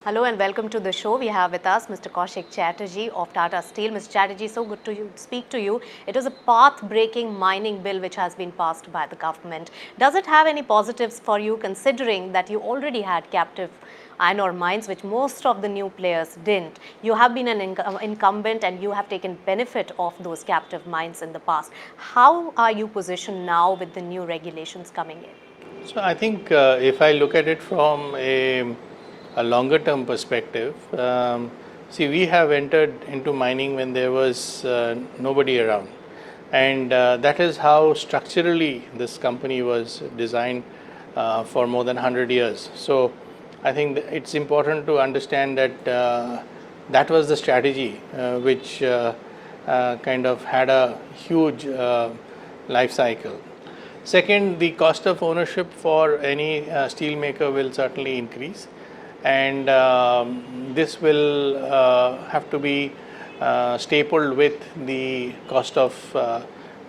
Hello and welcome to the show. We have with us Mr. Koushik Chatterjee of Tata Steel. Mr. Chatterjee, so good to speak to you. It is a path-breaking mining bill which has been passed by the government. Does it have any positives for you, considering that you already had captive iron ore mines, which most of the new players didn't? You have been an incumbent and you have taken benefit of those captive mines in the past. How are you positioned now with the new regulations coming in? So I think if I look at it from a longer term perspective, see, we have entered into mining when there was nobody around, and that is how structurally this company was designed for more than 100 years. So I think it's important to understand that that was the strategy which kind of had a huge life cycle. Second, the cost of ownership for any steel maker will certainly increase, and this will have to be stapled with the cost of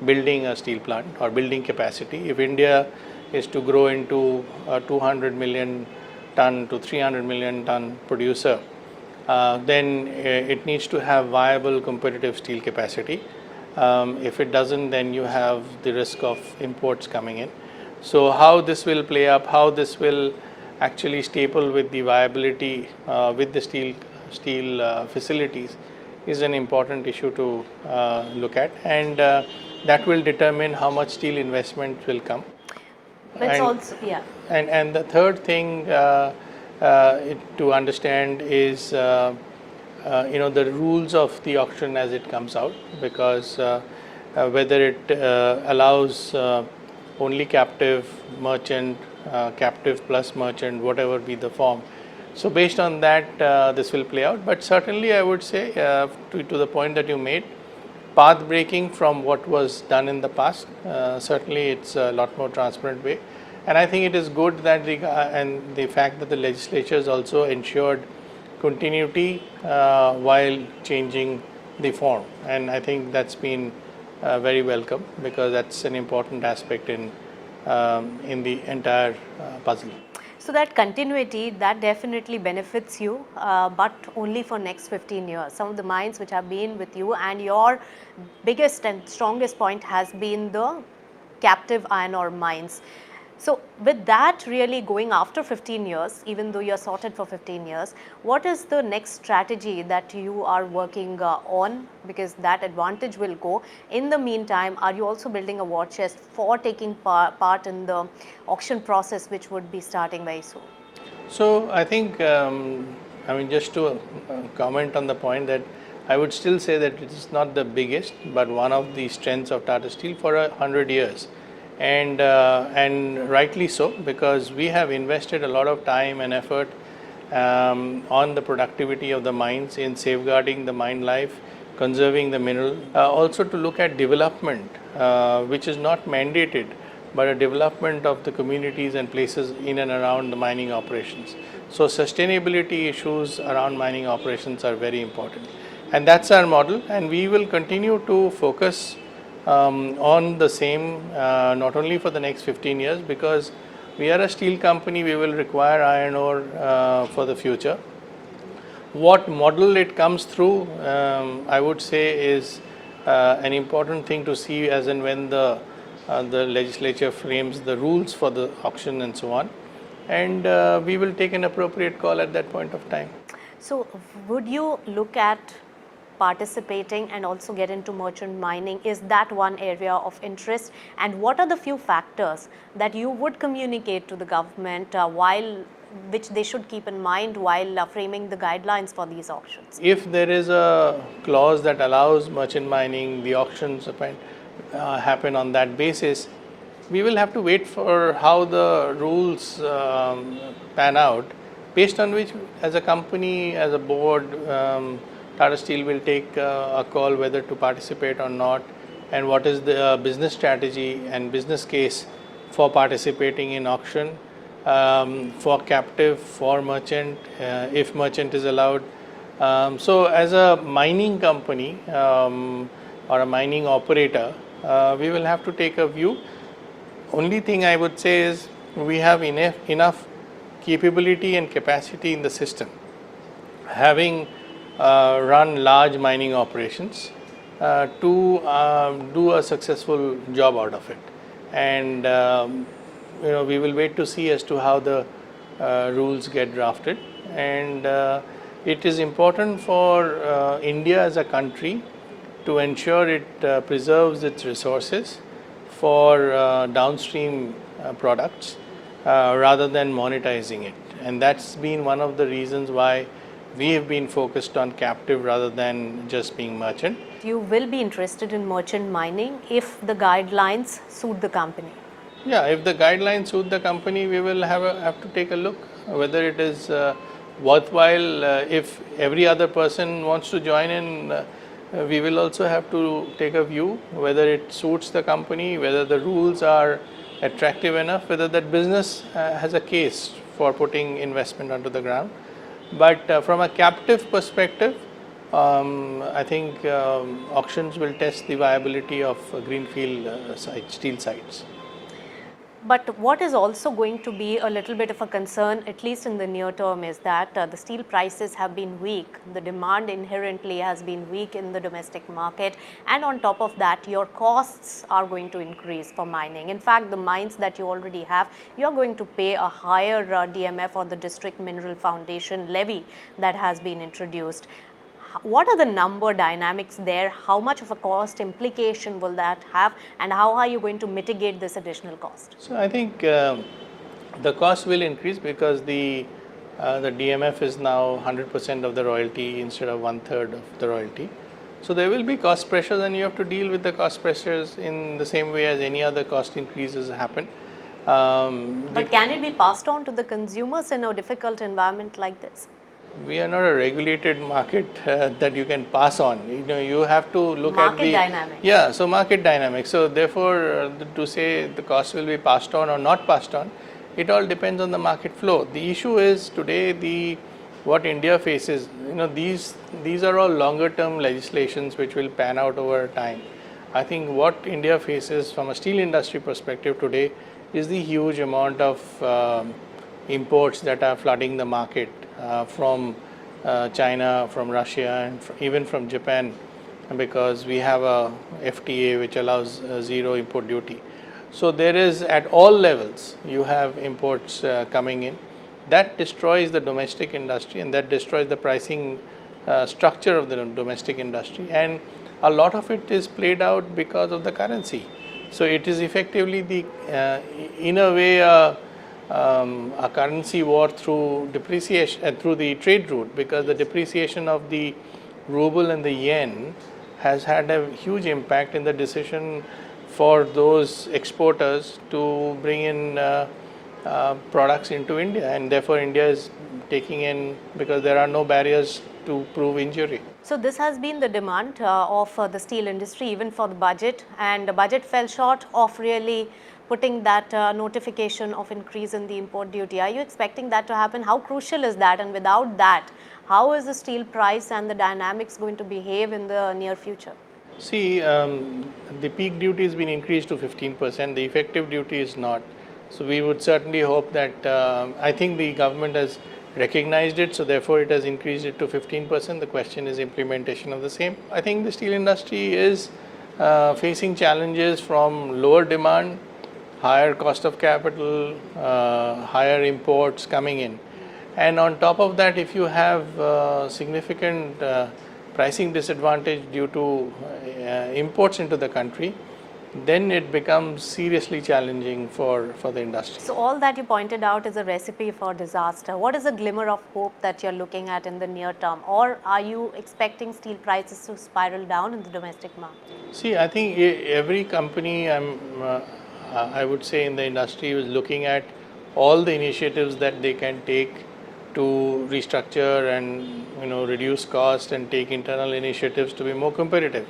building a steel plant or building capacity. If India is to grow into a 200 million ton to 300 million ton producer, then it needs to have viable competitive steel capacity. If it doesn't, then you have the risk of imports coming in. So how this will play up, how this will actually staple with the viability with the steel facilities is an important issue to look at, and that will determine how much steel investment will come. But also, yeah. And the third thing to understand is the rules of the auction as it comes out, because whether it allows only captive, merchant, captive plus merchant, whatever be the form. So based on that, this will play out. But certainly, I would say to the point that you made, path breaking from what was done in the past. Certainly, it's a lot more transparent way, and I think it is good that the fact that the legislature has also ensured continuity while changing the form, and I think that's been very welcome, because that's an important aspect in the entire puzzle. So that continuity, that definitely benefits you, but only for next 15 years. Some of the mines which have been with you, and your biggest and strongest point has been the captive iron ore mines. So with that really going after 15 years, even though you're sorted for 15 years, what is the next strategy that you are working on? Because that advantage will go. In the meantime, are you also building a war chest for taking part in the auction process, which would be starting very soon? So I think, just to comment on the point, that I would still say that it is not the biggest, but one of the strengths of Tata Steel for 100 years. And rightly so, because we have invested a lot of time and effort on the productivity of the mines, in safeguarding the mine life, conserving the mineral, also to look at development, which is not mandated, but a development of the communities and places in and around the mining operations. So sustainability issues around mining operations are very important, and that's our model, and we will continue to focus on the same, not only for the next 15 years, because we are a steel company, we will require iron ore for the future. What model it comes through, I would say, is an important thing to see as and when the legislature frames the rules for the auction and so on, and we will take an appropriate call at that point of time. So would you look at participating and also get into merchant mining? Is that one area of interest? And what are the few factors that you would communicate to the government which they should keep in mind while framing the guidelines for these auctions? If there is a clause that allows merchant mining, the auctions happen on that basis, we will have to wait for how the rules pan out, based on which, as a company, as a board, Tata Steel will take a call whether to participate or not, and what is the business strategy and business case for participating in auction, for captive, for merchant, if merchant is allowed. So as a mining company or a mining operator, we will have to take a view. Only thing I would say is we have enough capability and capacity in the system having run large mining operations to do a successful job out of it. And we will wait to see as to how the rules get drafted. And it is important for India as a country to ensure it preserves its resources for downstream products rather than monetizing it. And that's been one of the reasons why we have been focused on captive rather than just being merchant. You will be interested in merchant mining if the guidelines suit the company. Yeah, if the guidelines suit the company, we will have to take a look whether it is worthwhile. If every other person wants to join in, we will also have to take a view whether it suits the company, whether the rules are attractive enough, whether that business has a case for putting investment onto the ground. But from a captive perspective, I think auctions will test the viability of greenfield steel sites. But what is also going to be a little bit of a concern, at least in the near term, is that the steel prices have been weak. The demand inherently has been weak in the domestic market. And on top of that, your costs are going to increase for mining. In fact, the mines that you already have, you're going to pay a higher DMF or the District Mineral Foundation levy that has been introduced. What are the number dynamics there? How much of a cost implication will that have, and how are you going to mitigate this additional cost? So I think the cost will increase because the DMF is now 100% of the royalty instead of 1/3 of the royalty. So there will be cost pressures, and you have to deal with the cost pressures in the same way as any other cost increases happen. But can it be passed on to the consumers in a difficult environment like this? We are not a regulated market that you can pass on. You have to look at the Market dynamics. Yeah, so market dynamics. So therefore, to say the cost will be passed on or not passed on, it all depends on the market flow. The issue is today what India faces. These are all longer term legislations which will pan out over time. I think what India faces from a steel industry perspective today is the huge amount of imports that are flooding the market from China, from Russia, and even from Japan, because we have a FTA which allows zero import duty. So there is, at all levels, you have imports coming in. That destroys the domestic industry, and that destroys the pricing structure of the domestic industry. And a lot of it is played out because of the currency. So it is effectively in a way, a currency war through depreciation, through the trade route, because the depreciation of the ruble and the yen has had a huge impact in the decision for those exporters to bring in products into India, and therefore India is taking in, because there are no barriers to prove injury. So this has been the demand of the steel industry even for the budget, and the budget fell short of really putting that notification of increase in the import duty. Are you expecting that to happen? How crucial is that? And without that, how is the steel price and the dynamics going to behave in the near future? See, the peak duty has been increased to 15%. The effective duty is not. So we would certainly hope that, I think the government has recognized it, so therefore it has increased it to 15%. The question is implementation of the same. I think the steel industry is facing challenges from lower demand, higher cost of capital, higher imports coming in. And on top of that, if you have significant pricing disadvantage due to imports into the country, then it becomes seriously challenging for the industry. So all that you pointed out is a recipe for disaster. What is a glimmer of hope that you're looking at in the near term? Or are you expecting steel prices to spiral down in the domestic market? See, I think every company, I would say in the industry, is looking at all the initiatives that they can take to restructure and reduce cost and take internal initiatives to be more competitive.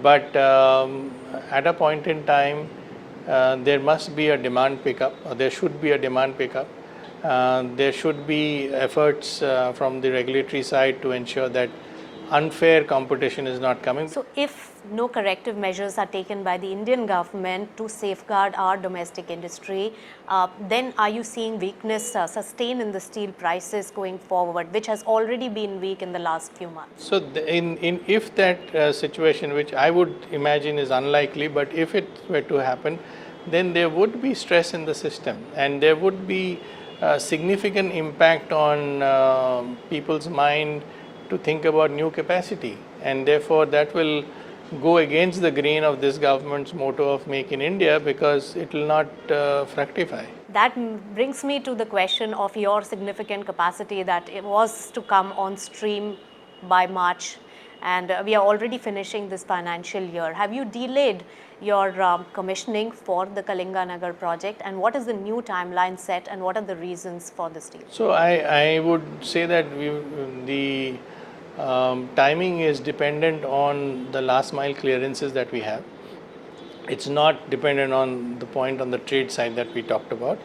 But at a point in time, there must be a demand pickup, or there should be a demand pickup. There should be efforts from the regulatory side to ensure that unfair competition is not coming. So, if no corrective measures are taken by the Indian government to safeguard our domestic industry, then are you seeing weakness sustain in the steel prices going forward, which has already been weak in the last few months? So, if that situation, which I would imagine is unlikely, but if it were to happen, then there would be stress in the system, and there would be significant impact on people's mind to think about new capacity, and therefore that will go against the grain of this government's motto of Make in India, because it will not fructify. That brings me to the question of your significant capacity that it was to come on stream by March, and we are already finishing this financial year. Have you delayed your commissioning for the Kalinga Nagar project, and what is the new timeline set, and what are the reasons for this delay? So I would say that the timing is dependent on the last mile clearances that we have. It's not dependent on the point on the trade side that we talked about.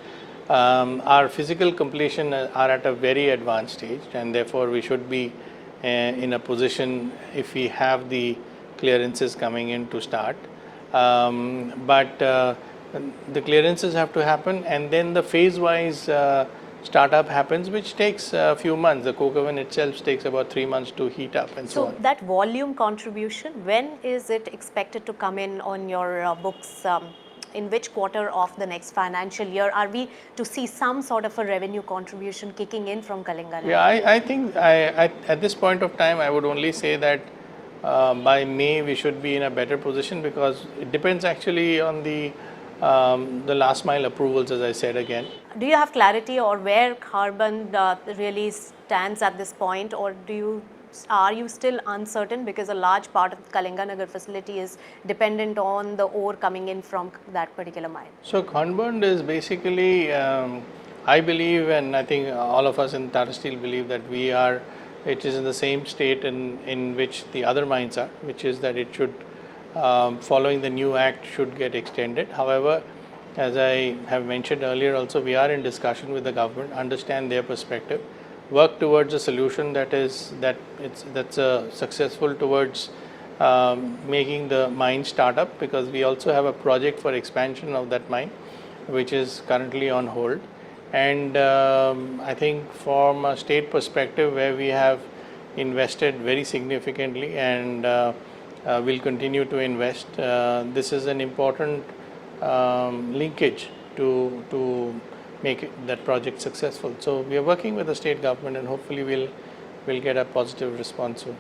Our physical completion are at a very advanced stage, and therefore we should be in a position, if we have the clearances coming in, to start. But the clearances have to happen, and then the phase-wise startup happens, which takes a few months. The coke oven itself takes about 3 months to heat up, and so on. So that volume contribution, when is it expected to come in on your books? In which quarter of the next financial year are we to see some sort of a revenue contribution kicking in from Kalinga Nagar? Yeah, I think at this point of time, I would only say that by May we should be in a better position, because it depends actually on the last mile approvals, as I said again. Do you have clarity or where carbon really stands at this point, or are you still uncertain, because a large part of the Kalinga Nagar facility is dependent on the ore coming in from that particular mine? So Conbond is basically, I believe, and I think all of us in Tata Steel believe, that it is in the same state in which the other mines are, which is that it should, following the new act, should get extended. However, as I have mentioned earlier also, we are in discussion with the government, understand their perspective, work towards a solution that's successful towards making the mine start up, because we also have a project for expansion of that mine, which is currently on hold. And I think from a state perspective, where we have invested very significantly and will continue to invest, this is an important linkage to make that project successful. So we are working with the state government, and hopefully we'll get a positive response soon.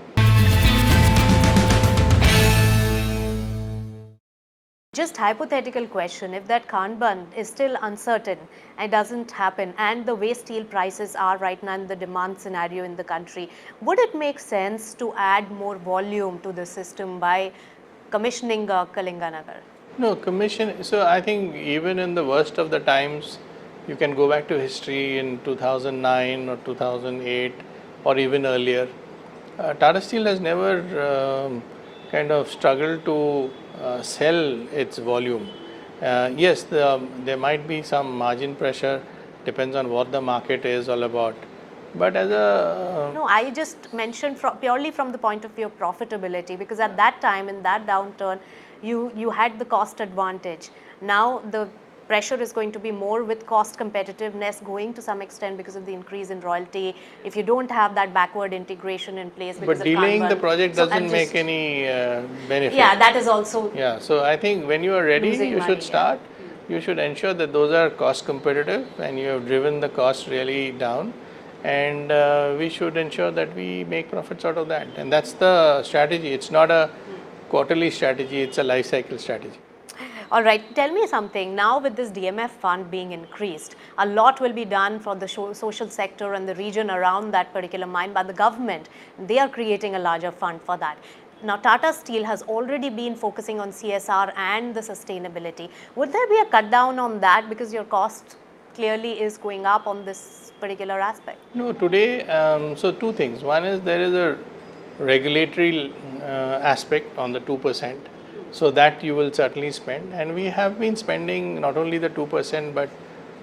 Just hypothetical question, if that Kanban is still uncertain and doesn't happen, and the way steel prices are right now in the demand scenario in the country, would it make sense to add more volume to the system by commissioning Kalinga Nagar? No, so I think even in the worst of the times, you can go back to history in 2009 or 2008 or even earlier. Tata Steel has never kind of struggled to sell its volume. Yes, there might be some margin pressure, depends on what the market is all about. But as a no, I just mentioned purely from the point of view of profitability, because at that time, in that downturn, you had the cost advantage. Now the pressure is going to be more with cost competitiveness going to some extent because of the increase in royalty. If you don't have that backward integration in place, because but delaying the project doesn't make any benefit. Yeah, that is also. Yeah, so I think when you are ready, you should start. Yeah. You should ensure that those are cost competitive and you have driven the cost really down. And we should ensure that we make profits out of that. And that's the strategy. It's not a quarterly strategy, it's a life cycle strategy. All right, tell me something. Now with this DMF fund being increased, a lot will be done for the social sector and the region around that particular mine by the government. They are creating a larger fund for that. Now Tata Steel has already been focusing on CSR and the sustainability. Would there be a cut down on that, because your cost clearly is going up on this particular aspect? No, today, so two things. One is there is a regulatory aspect on the 2%. So that you will certainly spend, and we have been spending not only the 2% but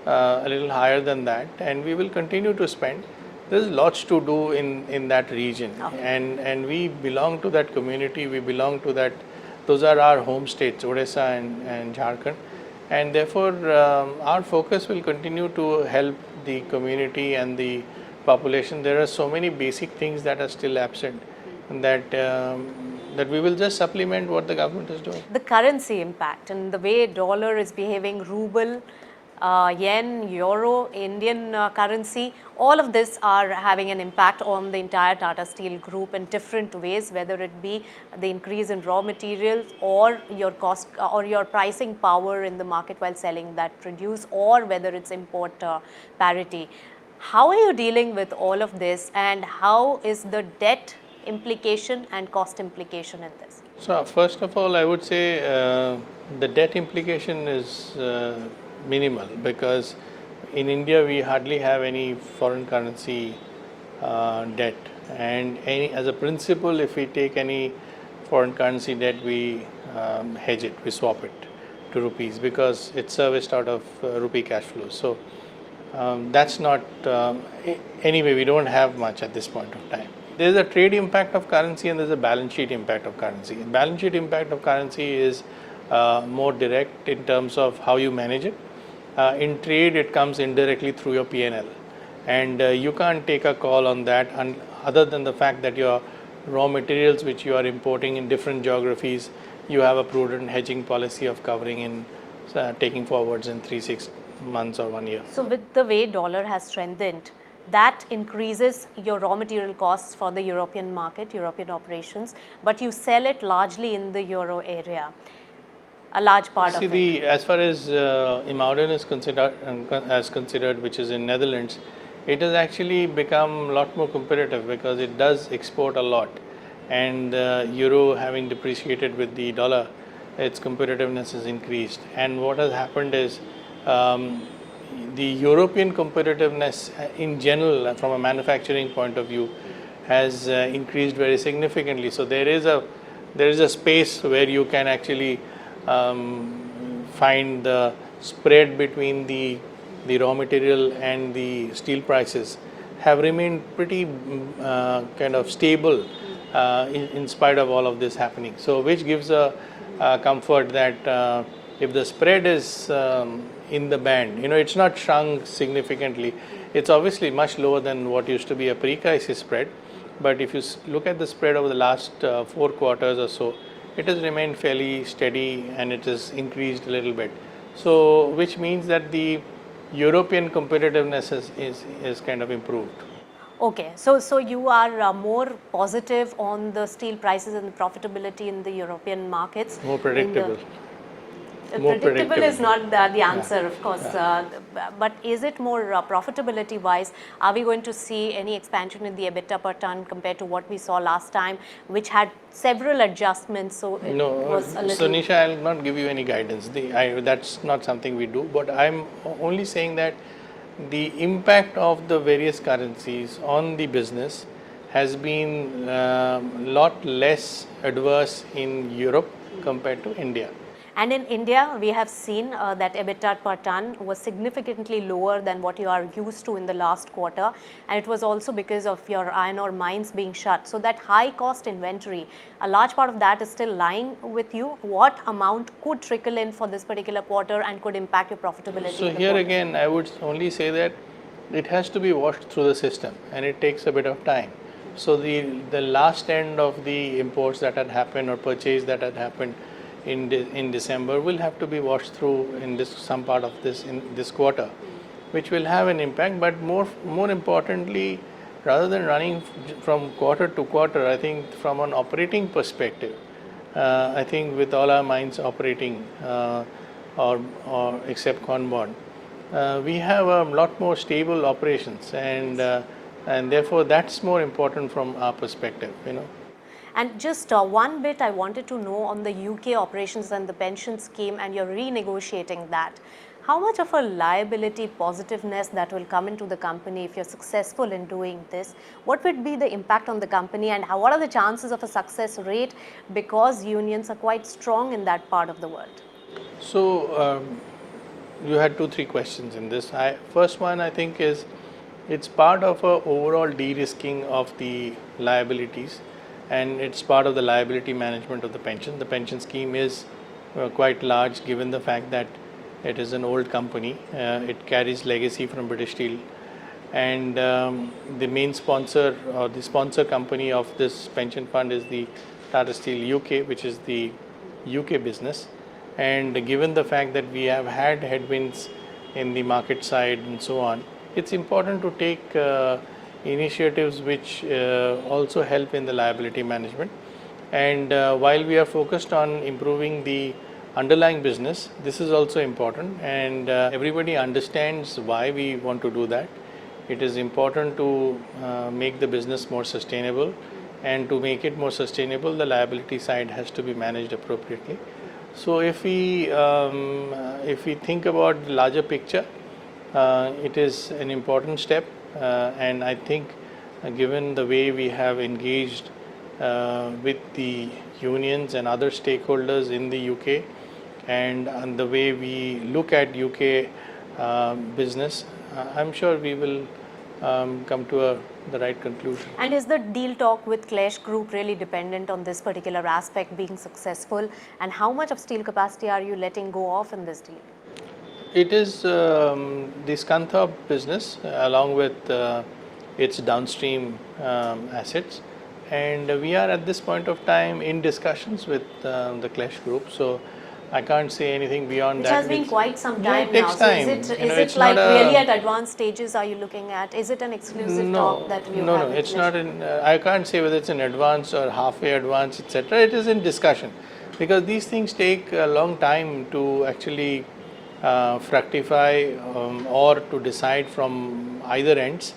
a little higher than that, and we will continue to spend. there's lots to do in that region. Okay. And we belong to that community, we belong to that, those are our home states, Odisha and Jharkhand. And therefore, our focus will continue to help the community and the population. There are so many basic things that are still absent, that that we will just supplement what the government is doing. The currency impact and the way dollar is behaving, ruble, yen, euro, Indian currency, all of this are having an impact on the entire Tata Steel group in different ways, whether it be the increase in raw materials or your cost or your pricing power in the market while selling that produce, or whether it's import parity. How are you dealing with all of this, and how is the debt implication and cost implication in this? So first of all, I would say the debt implication is minimal, because in India we hardly have any foreign currency debt, and as a principle, if we take any foreign currency debt, we hedge it, we swap it to rupees, because it's serviced out of rupee cash flows. So that's not anyway, we don't have much at this point of time. There's a trade impact of currency and there's a balance sheet impact of currency. Balance sheet impact of currency is more direct in terms of how you manage it. In trade, it comes indirectly through your P&L, and you can't take a call on that other than the fact that your raw materials which you are importing in different geographies, you have a prudent hedging policy of covering in taking forwards in 3-6 months or 1 year. So with the way dollar has strengthened, that increases your raw material costs for the European market, European operations, but you sell it largely in the euro area, a large part of it. As far as Imaudan is considered, which is in Netherlands, it has actually become a lot more competitive because it does export a lot, and euro having depreciated with the dollar, its competitiveness has increased. And what has happened is the European competitiveness in general, from a manufacturing point of view, has increased very significantly. So there is a space where you can actually find the spread between the raw material and the steel prices have remained pretty kind of stable in spite of all of this happening. So which gives a comfort that if the spread is in the band, it's not shrunk significantly. It's obviously much lower than what used to be a pre-crisis spread, but if you look at the spread over the last 4 quarters or so, it has remained fairly steady and it has increased a little bit. So which means that the European competitiveness is kind of improved. Okay, so you are more positive on the steel prices and the profitability in the European markets. More predictable. Predictable is not the answer, of course, but is it more profitability wise? Are we going to see any expansion in the EBITDA per ton compared to what we saw last time, which had several adjustments? So it was a little. So Nisha, I'll not give you any guidance. That's not something we do, but I'm only saying that the impact of the various currencies on the business has been a lot less adverse in Europe compared to India. And in India, we have seen that EBITDA per ton was significantly lower than what you are used to in the last quarter. And it was also because of your iron ore mines being shut. So that high cost inventory, a large part of that is still lying with you. What amount could trickle in for this particular quarter and could impact your profitability? So here again, I would only say that it has to be washed through the system and it takes a bit of time. So the last end of the imports that had happened or purchase that had happened in December will have to be washed through in some part of this quarter, which will have an impact. But more importantly, rather than running from quarter to quarter, I think from an operating perspective, I think with all our mines operating or except Conbond, we have a lot more stable operations, and therefore that's more important from our perspective. And just one bit I wanted to know on the UK operations and the pension scheme, and you're renegotiating that. How much of a liability positiveness that will come into the company if you're successful in doing this? What would be the impact on the company, and what are the chances of a success rate, because unions are quite strong in that part of the world? So you had 2-3 questions in this. First one I think is It's part of a overall de-risking of the liabilities, and it's part of the liability management of the pension. The pension scheme is quite large given the fact that it is an old company. It carries legacy from British Steel, and the main sponsor or the sponsor company of this pension fund is the Tata Steel UK, which is the UK business. And given the fact that we have had headwinds in the market side and so on, it's important to take initiatives which also help in the liability management. And while we are focused on improving the underlying business, this is also important, and everybody understands why we want to do that. It is important to make the business more sustainable, and to make it more sustainable, the liability side has to be managed appropriately. So if we think about the larger picture, it is an important step, and I think given the way we have engaged with the unions and other stakeholders in the UK, and the way we look at UK business, I'm sure we will come to the right conclusion. And is the deal talk with Clash Group really dependent on this particular aspect being successful? And how much of steel capacity are you letting go of in this deal? It is the Scunthorpe business along with its downstream assets, and we are at this point of time in discussions with the Clash Group. So I can't say anything beyond that. Which has been quite some time it takes now. time. So is it like really at advanced stages are you looking at? Is it an exclusive talk that you have? No, it's not in. I can't say whether it's in advance or halfway advance, etc. It is in discussion, because these things take a long time to actually fructify or to decide from either ends.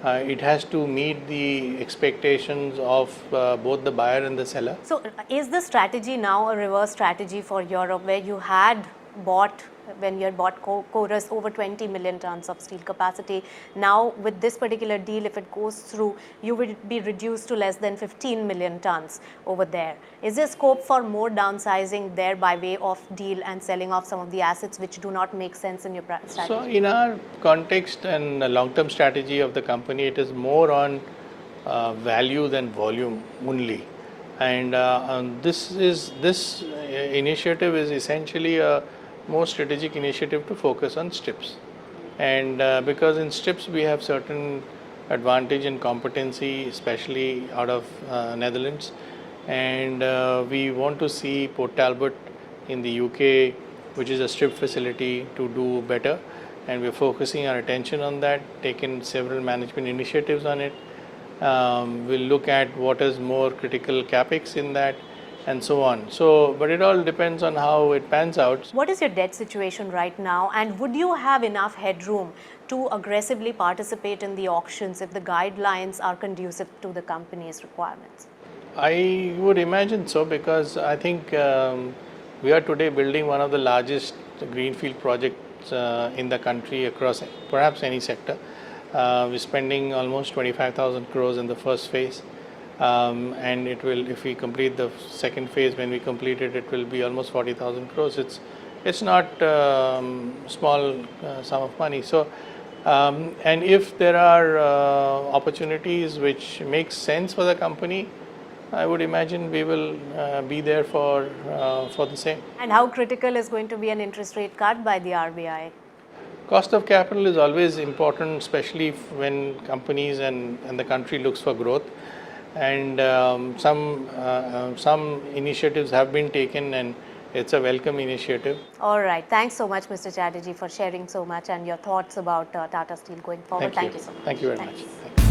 It has to meet the expectations of both the buyer and the seller. So is the strategy now a reverse strategy for Europe, where you had bought, when you had bought Chorus, over 20 million tons of steel capacity? Now with this particular deal, if it goes through, you will be reduced to less than 15 million tons over there. Is there scope for more downsizing there by way of deal and selling off some of the assets which do not make sense in your strategy? So in our context and long-term strategy of the company, it is more on value than volume only. And this initiative is essentially a more strategic initiative to focus on strips, and because in strips we have certain advantage and competency, especially out of Netherlands, and we want to see Port Talbot in the UK, which is a strip facility, to do better, and we're focusing our attention on that, taken several management initiatives on it. We'll look at what is more critical capex in that, and so on. So, but it all depends on how it pans out. What is your debt situation right now, and would you have enough headroom to aggressively participate in the auctions if the guidelines are conducive to the company's requirements? I would imagine so, because I think we are today building one of the largest greenfield projects in the country across perhaps any sector. We're spending almost 25,000 crores in the first phase. And it will, if we complete the second phase, when we complete it, it will be almost 40,000 crores. It's not small sum of money. So, and if there are opportunities which make sense for the company, I would imagine we will be there for the same. And how critical is going to be an interest rate cut by the RBI? Cost of capital is always important, especially when companies and the country looks for growth. And some initiatives have been taken, and it's a welcome initiative. All right. Thanks so much, Mr. Chatterjee, for sharing so much and your thoughts about Tata Steel going forward. Thank you so much. very much.